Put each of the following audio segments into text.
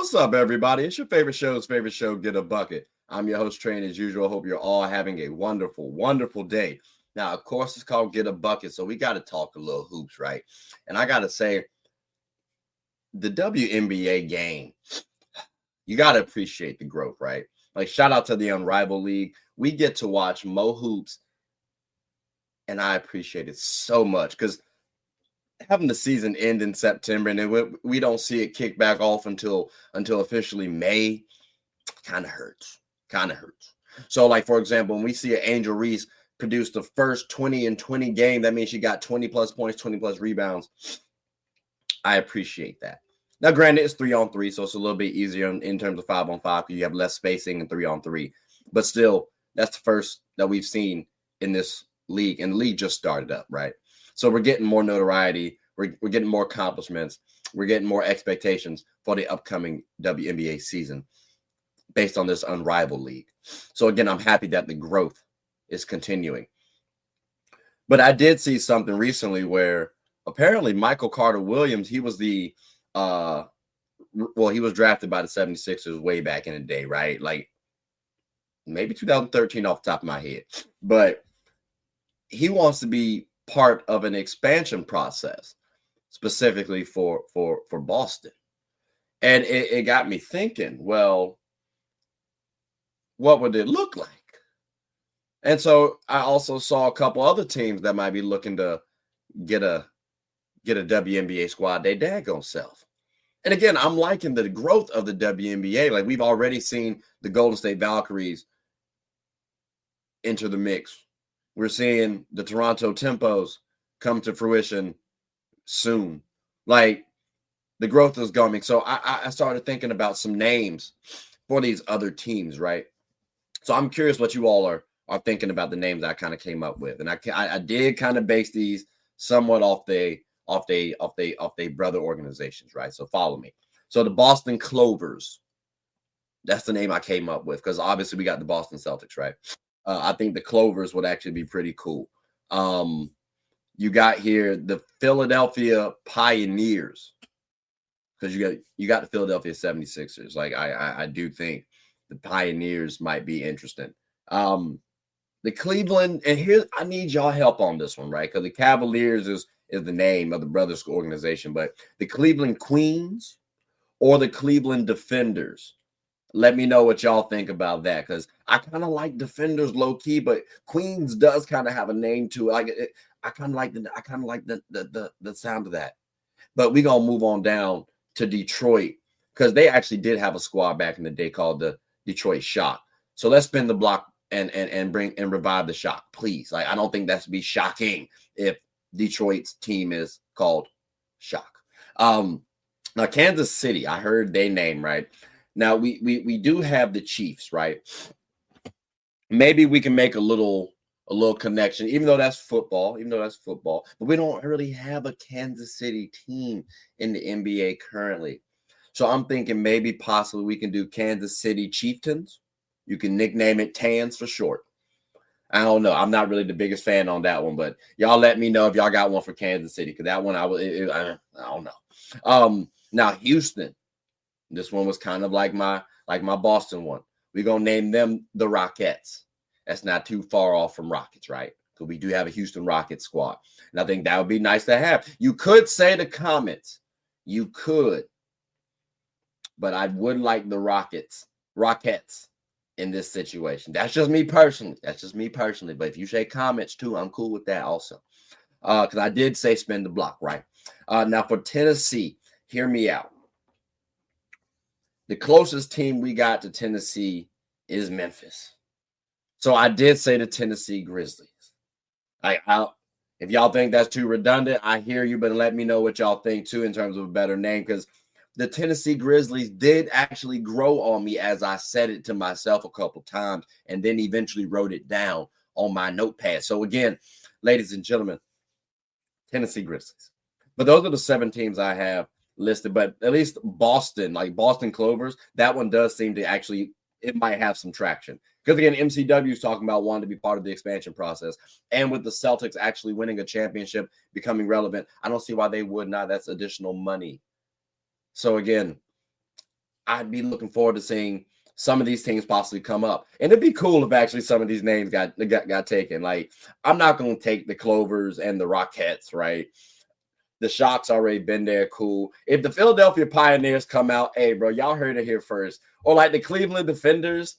What's up, everybody? It's your favorite show, Get a Bucket. I'm your host, Train, as usual. Hope you're all having a wonderful, wonderful day. Now, of course, it's called Get a Bucket, so we got to talk a little hoops, right? And I got to say, the WNBA game, you got to appreciate the growth, right? Like, shout out to the Unrivaled League. We get to watch Mo Hoops, and I appreciate it so much because having the season end in September and then we don't see it kick back off until officially May kind of hurts. So, like, for example, when we see an Angel Reese produce the first 20 and 20 game, that means she got 20 plus points, 20 plus rebounds. I appreciate that. Now, granted, it's 3-on-3, so it's a little bit easier in terms of 5-on-5 because you have less spacing and 3-on-3. But still, that's the first that we've seen in this league, and the league just started up, right? So we're getting more notoriety. We're getting more accomplishments. We're getting more expectations for the upcoming WNBA season based on this Unrivaled League. So, again, I'm happy that the growth is continuing. But I did see something recently where apparently Michael Carter-Williams, he was he was drafted by the 76ers way back in the day, right? Like maybe 2013 off the top of my head. But he wants to be part of an expansion process specifically for Boston. And it got me thinking, well, what would it look like? And so I also saw a couple other teams that might be looking to get a WNBA squad they daggone self. And again, I'm liking the growth of the WNBA. Like, we've already seen the Golden State Valkyries enter the mix. We're seeing the Toronto Tempos come to fruition soon. Like, the growth is coming. So I started thinking about some names for these other teams, right? So I'm curious what you all are thinking about the names I kind of came up with. And I did kind of base these somewhat off they brother organizations, right? So follow me. So the Boston Clovers, that's the name I came up with because obviously we got the Boston Celtics, right? I think the Clovers would actually be pretty cool. You got here the Philadelphia Pioneers because you got the Philadelphia 76ers. Like, I do think the Pioneers might be interesting. The Cleveland, and here I need y'all help on this one, right? Because the Cavaliers is the name of the brothers organization, but the Cleveland Queens or the Cleveland Defenders. Let me know what y'all think about that, because I kind of like Defenders low key, but Queens does kind of have a name to it. Like, I kind of like the sound of that. But we're gonna move on down to Detroit because they actually did have a squad back in the day called the Detroit Shock. So let's spin the block and bring and revive the Shock, please. Like, I don't think that's to be shocking if Detroit's team is called Shock. Now Kansas City, I heard their name right. Now we do have the Chiefs, right? Maybe we can make a little connection, even though that's football, but we don't really have a Kansas City team in the NBA currently. So I'm thinking maybe possibly we can do Kansas City Chieftains. You can nickname it Tans for short. I don't know. I'm not really the biggest fan on that one, but y'all let me know if y'all got one for Kansas City, because that one I don't know. Now Houston, this one was kind of like my Boston one. We're gonna name them the Rockettes. That's not too far off from Rockets, right? Because we do have a Houston Rockets squad, and I think that would be nice to have. You could say the Comets, you could, but I would like the Rockettes in this situation. That's just me personally. But if you say Comets too, I'm cool with that also. Because I did say spin the block, right? Now for Tennessee, hear me out. The closest team we got to Tennessee is Memphis. So I did say the Tennessee Grizzlies. If y'all think that's too redundant, I hear you, but let me know what y'all think too in terms of a better name, because the Tennessee Grizzlies did actually grow on me as I said it to myself a couple times and then eventually wrote it down on my notepad. So again, ladies and gentlemen, Tennessee Grizzlies. But those are the 7 teams I have listed, but at least Boston, like Boston Clovers, that one does seem to actually, it might have some traction. Because again, MCW is talking about wanting to be part of the expansion process. And with the Celtics actually winning a championship, becoming relevant, I don't see why they would not. That's additional money. So again, I'd be looking forward to seeing some of these teams possibly come up. And it'd be cool if actually some of these names got taken. Like, I'm not going to take the Clovers and the Rockettes, right? The Shock's already been there, cool. If the Philadelphia Pioneers come out, hey, bro, y'all heard it here first. Or like the Cleveland Defenders,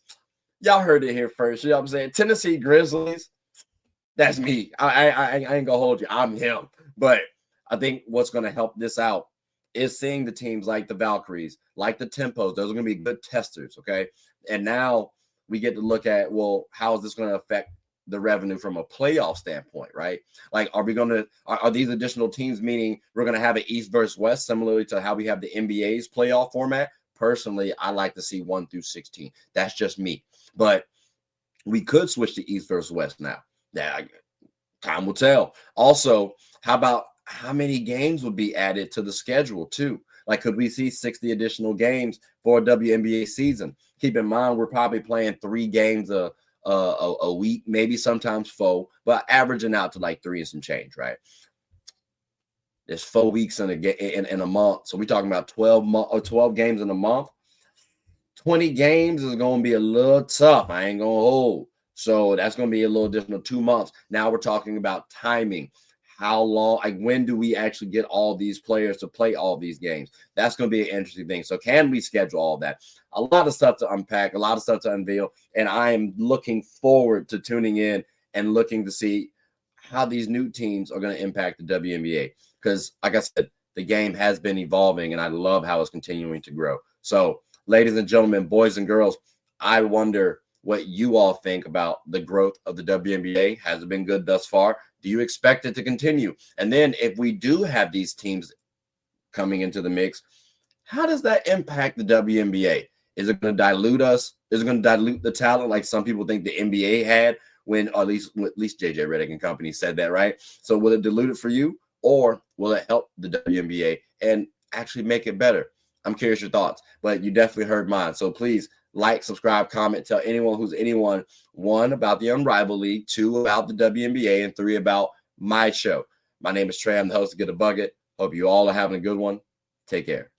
y'all heard it here first. You know what I'm saying? Tennessee Grizzlies, that's me. I ain't gonna hold you. I'm him. But I think what's gonna help this out is seeing the teams like the Valkyries, like the Tempos. Those are gonna be good testers, okay? And now we get to look at, well, how is this gonna affect the revenue from a playoff standpoint, right? Like, are these additional teams, meaning we're gonna have an East versus West, similarly to how we have the NBA's playoff format? Personally, I like to see 1 through 16. That's just me. But we could switch to East versus West now. Yeah, time will tell. Also, how about how many games would be added to the schedule too? Like, could we see 60 additional games for a WNBA season? Keep in mind, we're probably playing 3 games a week, maybe sometimes 4, but averaging out to like 3 and some change, right? There's 4 weeks in a month, so we're talking about 12 games in a month. 20 games is going to be a little tough. I ain't going to hold. So that's going to be a little additional 2 months. Now we're talking about timing. How long, like when do we actually get all these players to play all these games? That's going to be an interesting thing. So can we schedule all that? A lot of stuff to unpack, a lot of stuff to unveil. And I am looking forward to tuning in and looking to see how these new teams are going to impact the WNBA. Because like I said, the game has been evolving and I love how it's continuing to grow. So ladies and gentlemen, boys and girls, I wonder what you all think about the growth of the WNBA. Has it been good thus far? Do you expect it to continue? And then if we do have these teams coming into the mix, how does that impact the WNBA? Is it going to dilute us? Is it going to dilute the talent like some people think the NBA had when, or at least JJ Redick and company said that, right? So will it dilute it for you, or will it help the WNBA and actually make it better? I'm curious your thoughts, but you definitely heard mine. So please like, subscribe, comment, tell anyone who's anyone, 1, about the Unrivaled League, 2, about the WNBA, and 3, about my show. My name is Trey. I'm the host of Get a Bucket. Hope you all are having a good one. Take care.